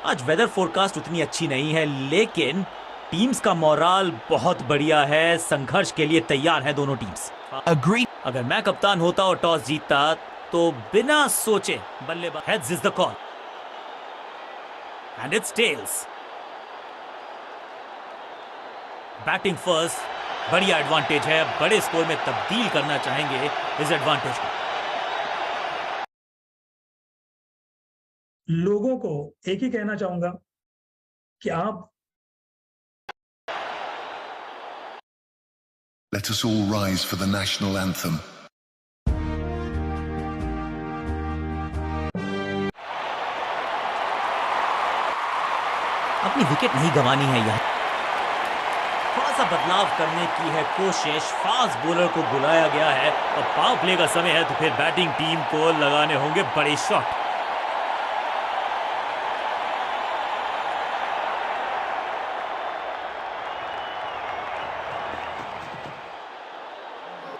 आज weather forecast उतनी अच्छी नहीं है, लेकिन टीम्स का मोराल बहुत बढ़िया है। संघर्ष के लिए तैयार है दोनों टीम्स। Agreed. अगर मैं कप्तान होता और टॉस जीतता तो बिना सोचे बल्लेबाज heads is the call and it's tails. Batting first, बढ़िया एडवांटेज है। बड़े स्कोर में तब्दील करना चाहेंगे इस एडवांटेज को। लोगों को एक ही कहना चाहूंगा कि आप Let us all rise for the national anthem. अपनी विकेट नहीं गंवानी है यार। थोड़ा सा बदलाव करने की है कोशिश। फास्ट बॉलर को बुलाया गया है और पावर प्ले का समय है, तो फिर बैटिंग टीम को लगाने होंगे बड़े शॉट।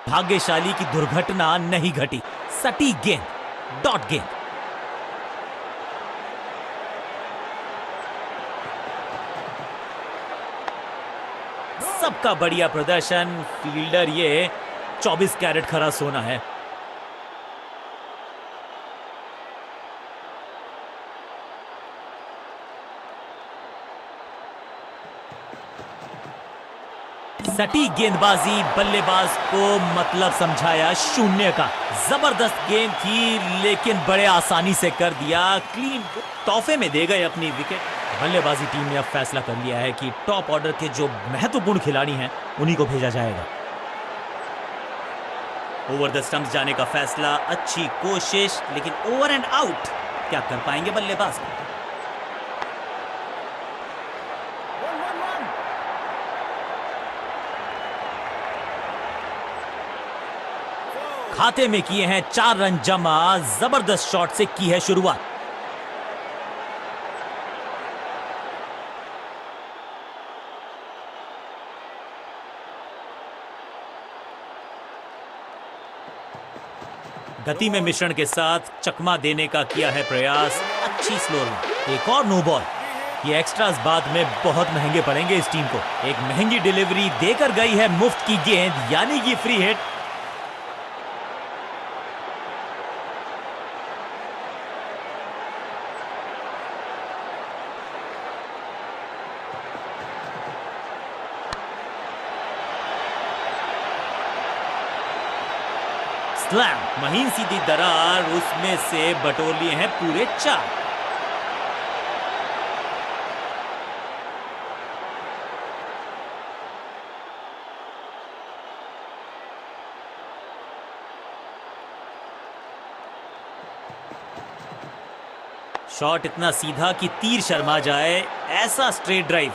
भाग्यशाली की दुर्घटना नहीं घटी। सटीक गेंद, डॉट गेंद। सबका बढ़िया प्रदर्शन। फील्डर ये 24 कैरेट खरा सोना है। सटीक गेंदबाजी, बल्लेबाज को मतलब समझाया शून्य का। जबरदस्त गेंद थी, लेकिन बड़े आसानी से कर दिया क्लीन। तोहफे में दे गए अपनी विकेट। बल्लेबाजी टीम ने अब फैसला कर लिया है कि टॉप ऑर्डर के जो महत्वपूर्ण खिलाड़ी हैं उन्हीं को भेजा जाएगा। ओवर द स्टंप्स जाने का फैसला, अच्छी कोशिश, लेकिन ओवर एंड आउट। क्या कर पाएंगे बल्लेबाज? खाते में किए हैं 4 रन जमा। जबरदस्त शॉट से की है शुरुआत। गति में मिश्रण के साथ चकमा देने का किया है प्रयास। अच्छी स्लो रन। एक और नो बॉल। ये एक्स्ट्रास बाद में बहुत महंगे पड़ेंगे इस टीम को। एक महंगी डिलीवरी देकर गई है मुफ्त की गेंद, यानी कि फ्री हिट। स्लैम, महीन सीधी दरार, उसमें से बटोर लिए हैं पूरे 4। शॉट इतना सीधा कि तीर शर्मा जाए, ऐसा स्ट्रेट ड्राइव।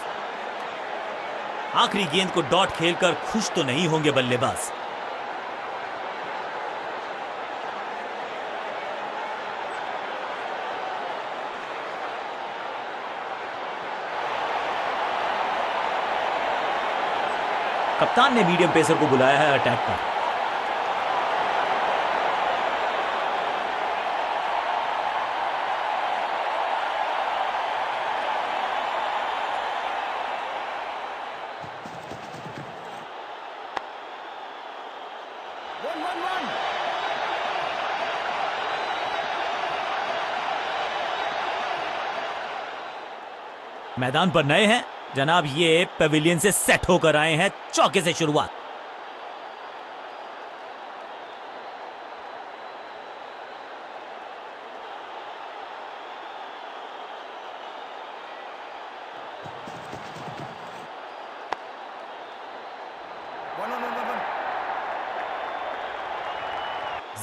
आखिरी गेंद को डॉट खेलकर खुश तो नहीं होंगे बल्लेबाज। कप्तान ने मीडियम पेसर को बुलाया है अटैक पर। मैदान पर नए हैं जनाब, ये पेविलियन से सेट होकर आए हैं। चौके से शुरुआत।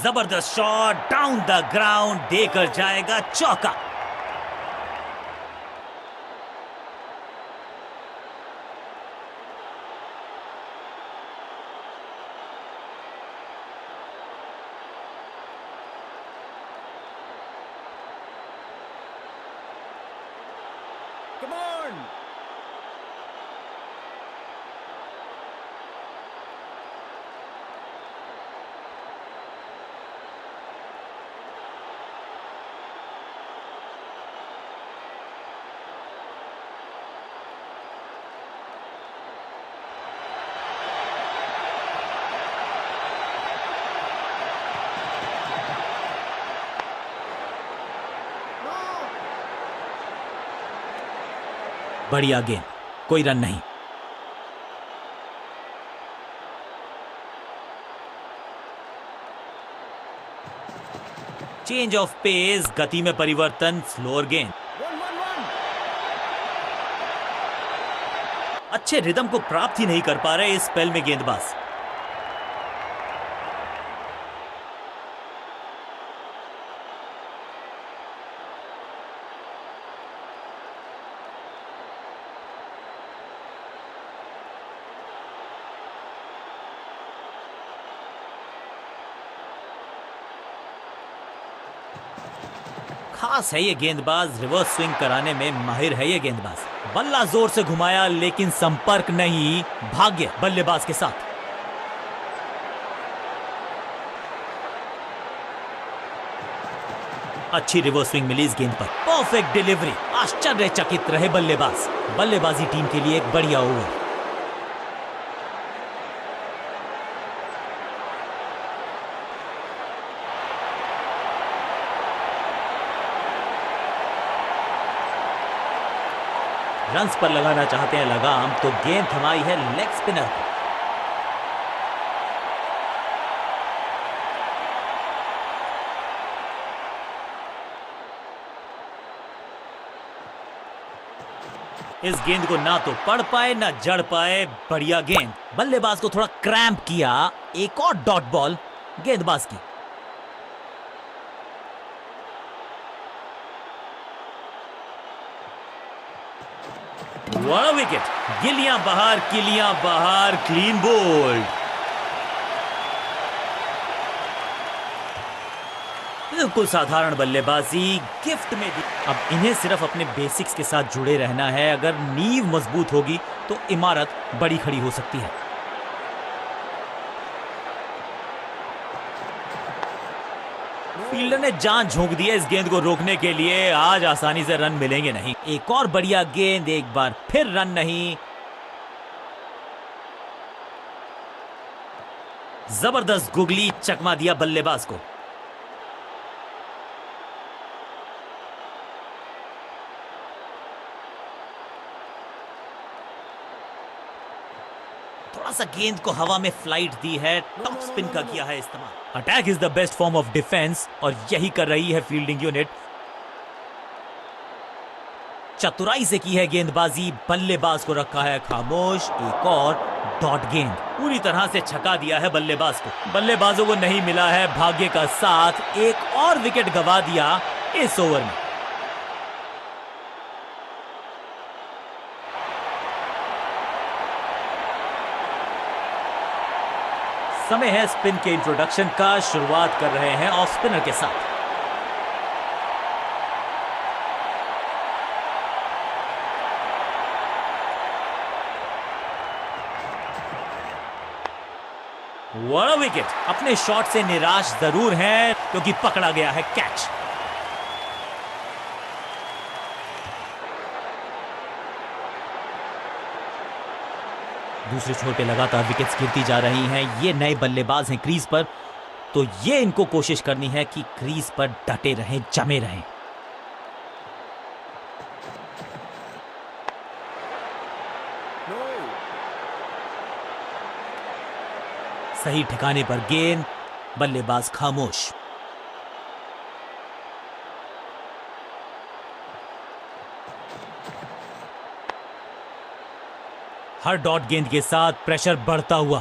जबरदस्त शॉट, डाउन द ग्राउंड, देकर जाएगा चौका। Come on! बढ़िया गेंद, कोई रन नहीं। चेंज ऑफ पेस, गति में परिवर्तन, स्लोअर गेंद। 1-1-1. अच्छे रिदम को प्राप्त ही नहीं कर पा रहे इस स्पेल में गेंदबाज। खास है ये गेंदबाज, रिवर्स स्विंग कराने में माहिर है ये गेंदबाज। बल्ला जोर से घुमाया लेकिन संपर्क नहीं, भाग्य बल्लेबाज के साथ। अच्छी रिवर्स स्विंग मिली इस गेंद पर, परफेक्ट डिलीवरी। आश्चर्यचकित रहे बल्लेबाज। बल्लेबाजी टीम के लिए एक बढ़िया ओवर। रन्स पर लगाना चाहते हैं लगाम, तो गेंद थमाई है लेग स्पिनर को। इस गेंद को ना तो पढ़ पाए ना जड़ पाए, बढ़िया गेंद। बल्लेबाज को थोड़ा क्रैम्प किया। एक और डॉट बॉल गेंदबाज की। बड़ा विकेट, गिलियां बाहर, किलियां बाहर, क्लीन बोल्ड। बिल्कुल साधारण बल्लेबाजी, गिफ्ट में दी। अब इन्हें सिर्फ अपने बेसिक्स के साथ जुड़े रहना है। अगर नींव मजबूत होगी तो इमारत बड़ी खड़ी हो सकती है। फील्डर ने जान झोंक दी है इस गेंद को रोकने के लिए। आज आसानी से रन मिलेंगे नहीं। एक और बढ़िया गेंद, एक बार फिर रन नहीं। जबरदस्त गुगली, चकमा दिया बल्लेबाज को। थोड़ा सा गेंद को हवा में फ्लाइट दी है, टॉप स्पिन का किया है इस्तेमाल। Attack is the best form of defence, और यही कर रही है फील्डिंग यूनिट। चतुराई से की है गेंदबाजी, बल्लेबाज को रखा है खामोश। एक और डॉट गेंद, पूरी तरह से छका दिया है बल्लेबाज को। बल्लेबाजों को नहीं मिला है भाग्य का साथ। एक और विकेट गंवा दिया इस ओवर में। समय है स्पिन के इंट्रोडक्शन का। शुरुआत कर रहे हैं ऑफ स्पिनर के साथ। बड़ा विकेट। अपने शॉट से निराश जरूर हैं क्योंकि पकड़ा गया है कैच। दूसरे छोर पे लगातार विकेट्स गिरती जा रही हैं। ये नए बल्लेबाज हैं क्रीज पर, तो ये इनको कोशिश करनी है कि क्रीज पर डटे रहें, जमे रहें। No. सही ठिकाने पर गेंद, बल्लेबाज खामोश। हर डॉट गेंद के साथ प्रेशर बढ़ता हुआ।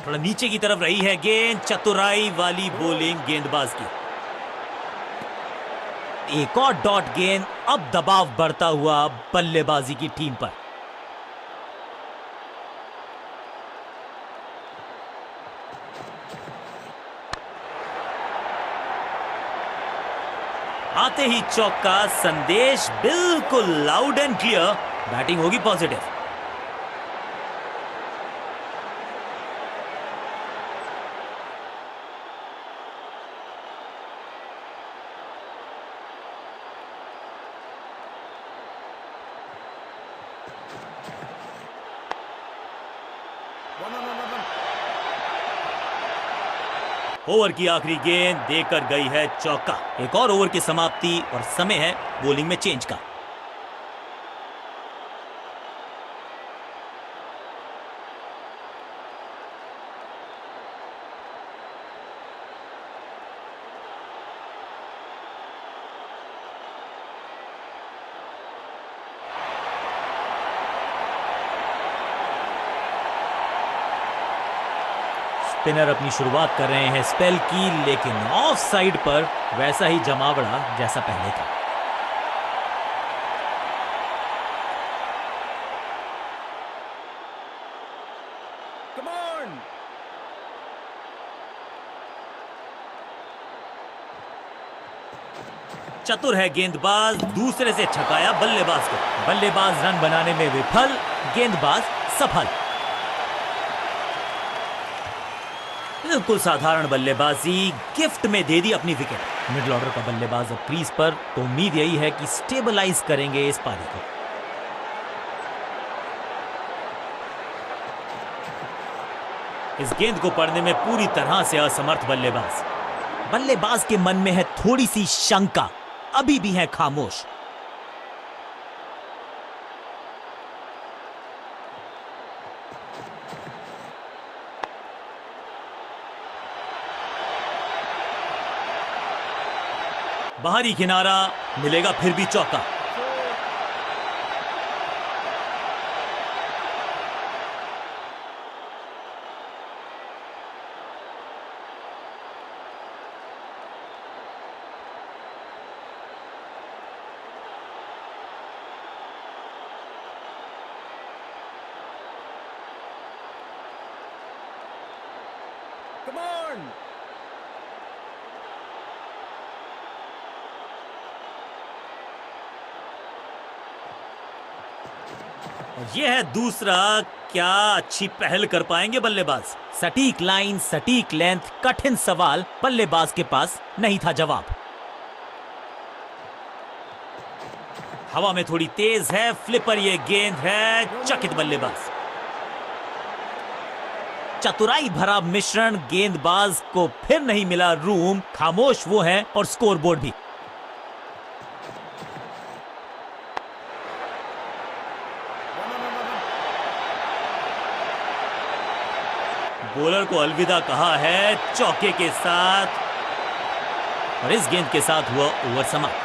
थोड़ा नीचे की तरफ रही है गेंद, चतुराई वाली बॉलिंग गेंदबाज की। एक और डॉट गेंद, अब दबाव बढ़ता हुआ बल्लेबाजी की टीम पर। आते ही चौका, संदेश बिल्कुल लाउड एंड क्लियर। बैटिंग होगी पॉजिटिव। ओवर की आखिरी गेंद देकर गई है चौका। एक और ओवर की समाप्ति और समय है बॉलिंग में चेंज का। स्पिनर अपनी शुरुआत कर रहे हैं स्पेल की, लेकिन ऑफ साइड पर वैसा ही जमावड़ा जैसा पहले था। Come on. चतुर है गेंदबाज, दूसरे से छकाया बल्लेबाज को। बल्लेबाज रन बनाने में विफल, गेंदबाज सफल। बिल्कुल साधारण बल्लेबाजी, गिफ्ट में दे दी अपनी विकेट। मिडिल ऑर्डर का बल्लेबाज अब क्रीज पर, तो उम्मीद यही है कि स्टेबलाइज करेंगे इस पारी को। इस गेंद को पढ़ने में पूरी तरह से असमर्थ बल्लेबाज। बल्लेबाज के मन में है थोड़ी सी शंका, अभी भी है खामोश। बाहरी किनारा मिलेगा, फिर भी चौका। Come on. यह है दूसरा। क्या अच्छी पहल कर पाएंगे बल्लेबाज। सटीक लाइन, सटीक लेंथ, कठिन सवाल, बल्लेबाज के पास नहीं था जवाब। हवा में थोड़ी तेज है फ्लिपर, ये गेंद है, चकित बल्लेबाज। चतुराई भरा मिश्रण, गेंदबाज को फिर नहीं मिला रूम, खामोश वो है और स्कोरबोर्ड भी। बॉलर को अलविदा कहा है चौके के साथ, और इस गेंद के साथ हुआ ओवर समाप्त।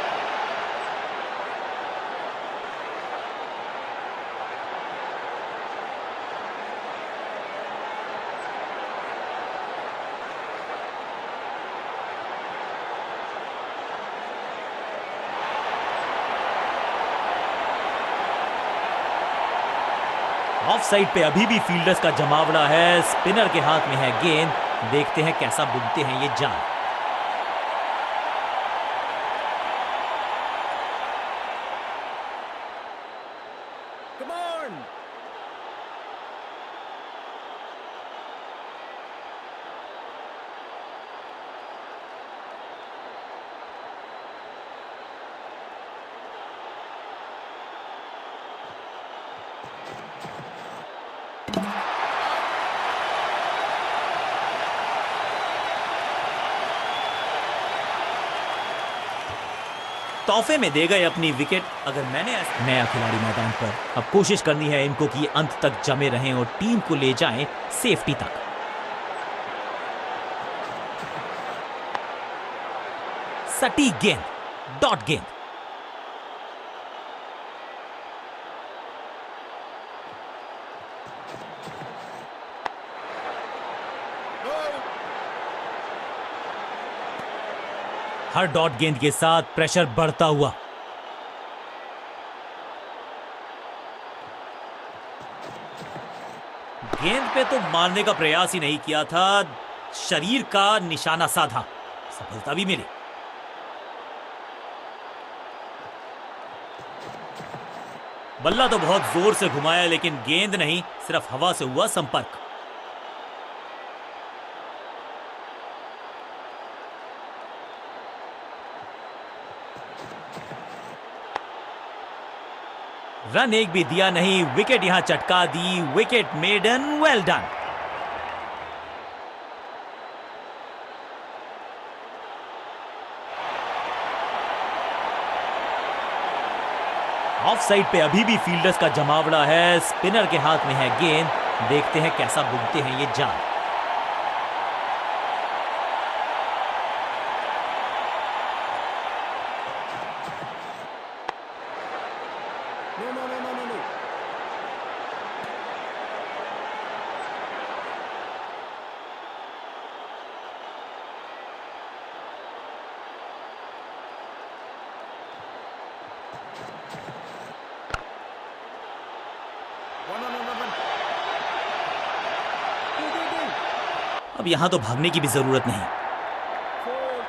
ऑफ साइड पे अभी भी फील्डर्स का जमावड़ा है, स्पिनर के हाथ में है गेंद, देखते हैं कैसा बुनते हैं ये जाल। Come on. तोहफे में दे गए अपनी विकेट। अगर मैंने नया खिलाड़ी मैदान पर, अब कोशिश करनी है इनको कि अंत तक जमे रहें और टीम को ले जाएं सेफ्टी तक। सटीक गेंद, डॉट गेंद। हर डॉट गेंद के साथ प्रेशर बढ़ता हुआ। गेंद पे तो मारने का प्रयास ही नहीं किया था, शरीर का निशाना साधा, सफलता भी मिली। बल्ला तो बहुत जोर से घुमाया, लेकिन गेंद नहीं, सिर्फ हवा से हुआ संपर्क। रन एक भी दिया नहीं, विकेट यहां चटका दी, wicket maiden, well done. Off side पे अभी भी फील्डर्स का जमावड़ा है, स्पिनर के हाथ में है गेंद, देखते हैं कैसा बुनते हैं ये जाल। No, no, no, no, no, no. One, one, one, one, one. Go. अब यहां तो भागने की भी जरूरत नहीं। Four.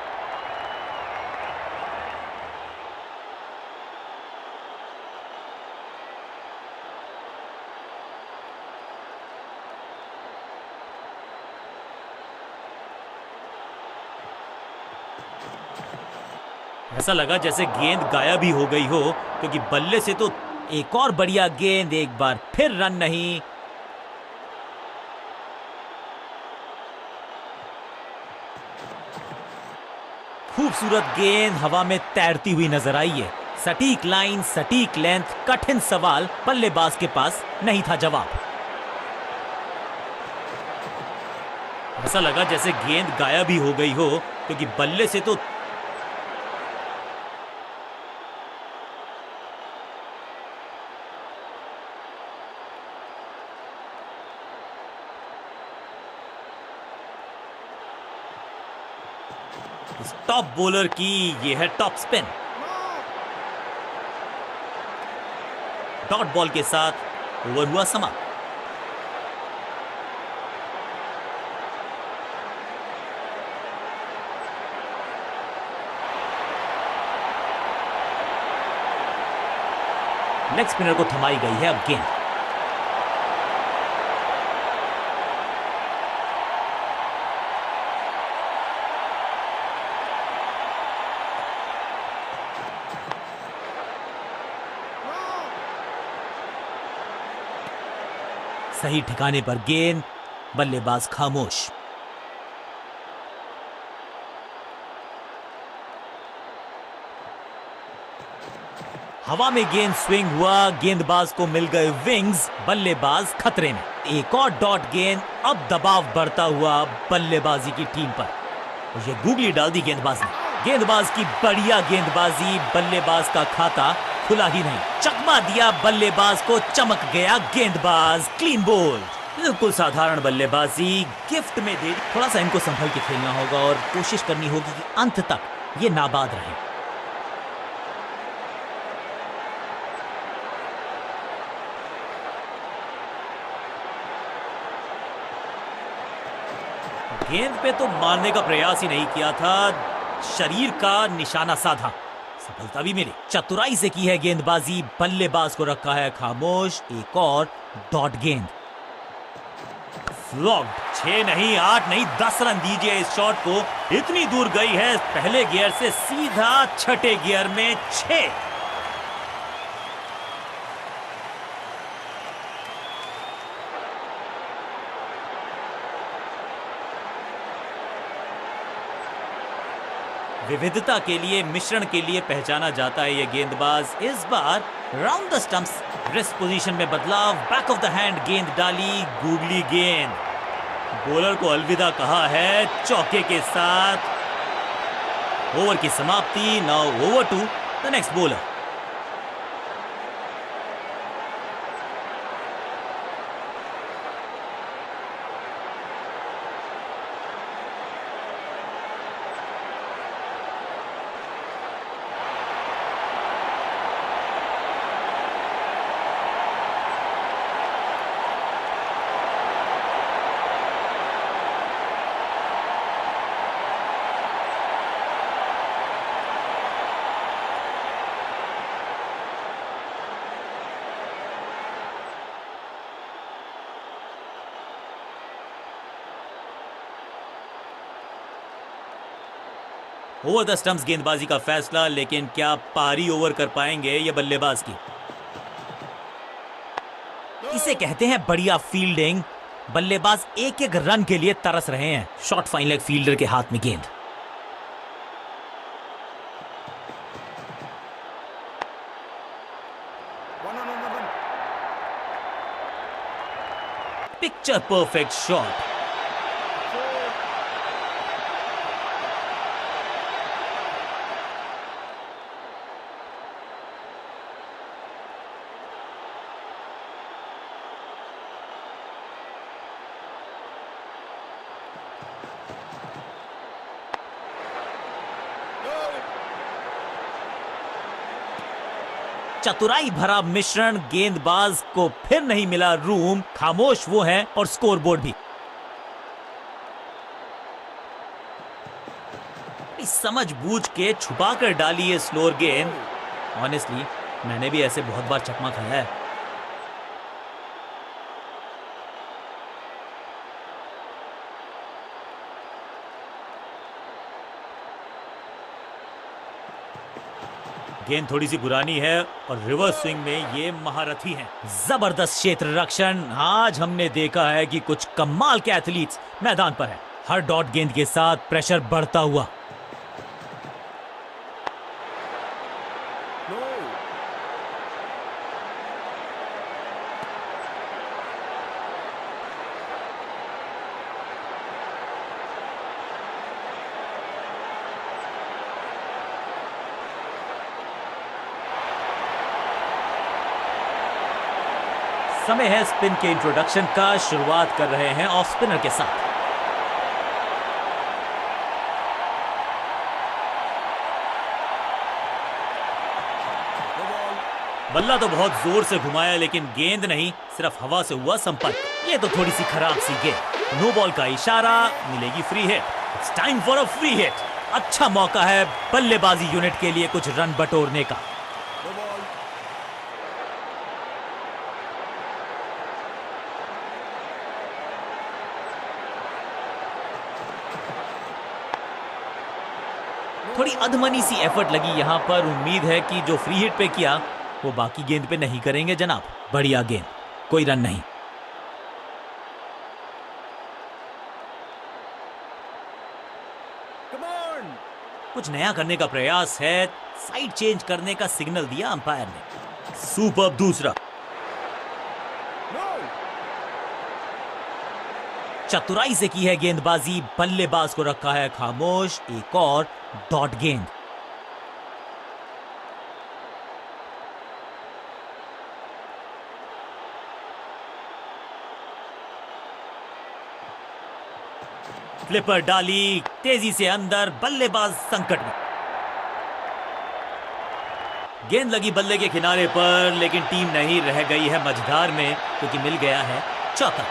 ऐसा लगा जैसे गेंद गायब ही हो गई हो, क्योंकि बल्ले से तो एक और बढ़िया गेंद, एक बार फिर रन नहीं। खूबसूरत गेंद हवा में तैरती हुई नजर आई है। सटीक लाइन, सटीक लेंथ, कठिन सवाल, बल्लेबाज के पास नहीं था जवाब। ऐसा लगा जैसे गेंद गायब ही हो गई हो, क्योंकि बल्ले से तो इस टॉप बॉलर की ये है टॉप स्पिन। डॉट बॉल के साथ ओवर हुआ समाप्त। लेग स्पिनर को थमाई गई है अब गेंद। सही ठिकाने पर गेंद, बल्लेबाज खामोश। हवा में गेंद स्विंग हुआ, गेंदबाज को मिल गए विंग्स, बल्लेबाज खतरे में। एक और डॉट गेंद, अब दबाव बढ़ता हुआ बल्लेबाजी की टीम पर। और ये गूगली डाल दी गेंदबाज ने। गेंदबाज की बढ़िया गेंदबाजी, बल्लेबाज का खाता खुला ही नहीं, चकमा दिया बल्लेबाज को, चमक गया गेंदबाज, क्लीन बोल्ड। बिल्कुल साधारण बल्लेबाजी गिफ्ट में दे। थोड़ा सा इनको संभल के खेलना होगा और कोशिश करनी होगी कि अंत तक ये नाबाद रहे। गेंद पे तो मारने का प्रयास ही नहीं किया था, शरीर का निशाना साधा, सफलता भी मिली। चतुराई से की है गेंदबाजी, बल्लेबाज को रखा है खामोश। एक और डॉट गेंद, फ्लॉप्ड। 6 नहीं, 8 नहीं, 10 रन दीजिए इस शॉट को। इतनी दूर गई है पहले गियर से सीधा छठे गियर में 6। विविधता के लिए, मिश्रण के लिए पहचाना जाता है ये गेंदबाज। इस बार round the stumps, wrist position में बदलाव, बैक ऑफ द हैंड गेंद डाली, गूगली गेंद। बॉलर को अलविदा कहा है चौके के साथ। ओवर की समाप्ति। Now over to the next bowler. Over the stumps गेंदबाजी का फैसला, लेकिन क्या पारी ओवर कर पाएंगे ये बल्लेबाज की? इसे कहते हैं बढ़िया फील्डिंग। बल्लेबाज एक एक रन के लिए तरस रहे हैं। शॉर्ट फाइन लेग फील्डर के हाथ में गेंद। 1 पिक्चर परफेक्ट शॉट। 4 चतुराई भरा मिश्रण, गेंदबाज को फिर नहीं मिला रूम, खामोश वो है और स्कोरबोर्ड भी। समझ बूझ के छुपा कर डाली है स्लोअर गेंद। ऑनेस्टली मैंने भी ऐसे बहुत बार चकमा खाया है। गेंद थोड़ी सी पुरानी है और रिवर्स स्विंग में ये महारथी हैं। जबरदस्त क्षेत्र रक्षण। आज हमने देखा है कि कुछ कमाल के एथलीट्स मैदान पर हैं। हर डॉट गेंद के साथ प्रेशर बढ़ता हुआ। No. समय है स्पिन के इंट्रोडक्शन का। शुरुआत कर रहे हैं ऑफ स्पिनर के साथ। No ball. बल्ला तो बहुत जोर से घुमाया लेकिन गेंद नहीं, सिर्फ हवा से हुआ संपर्क। ये तो थोड़ी सी खराब सी गेंद। नो बॉल का इशारा, मिलेगी free hit. It's time for a free hit. अच्छा मौका है बल्लेबाजी यूनिट के लिए कुछ रन बटोरने का। No ball. थोड़ी अधमनी सी एफर्ट लगी यहां पर। उम्मीद है कि जो फ्री हिट पे किया वो बाकी गेंद पे नहीं करेंगे जनाब। बढ़िया गेंद, कोई रन नहीं। Come on. कुछ नया करने का प्रयास है। साइड चेंज करने का सिग्नल दिया अंपायर ने। सुपर दूसरा। No. चतुराई से की है गेंदबाजी, बल्लेबाज को रखा है खामोश। एक और डॉट गेंद। फ्लिपर डाली तेजी से अंदर, बल्लेबाज संकट में। गेंद लगी बल्ले के किनारे पर लेकिन टीम नहीं रह गई है मझधार में क्योंकि मिल गया है चौका।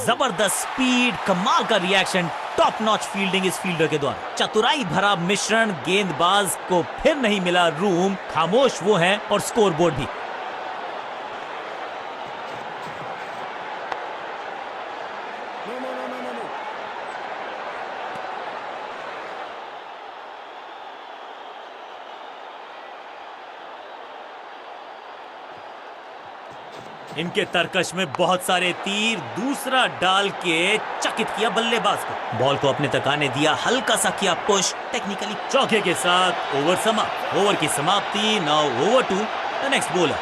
जबरदस्त स्पीड, कमाल का रिएक्शन, टॉप नॉच फील्डिंग इस फील्डर के द्वारा। चतुराई भरा मिश्रण, गेंदबाज को फिर नहीं मिला रूम, खामोश वो है और स्कोरबोर्ड भी। No, no, no, no, no, no. इनके तरकश में बहुत सारे तीर। दूसरा डाल के चकित किया बल्लेबाज को। बॉल को अपने तक आने दिया, हल्का सा किया पुश, टेक्निकली चौके के साथ ओवर समाप्त। ओवर की समाप्ति। Now over to the next bowler.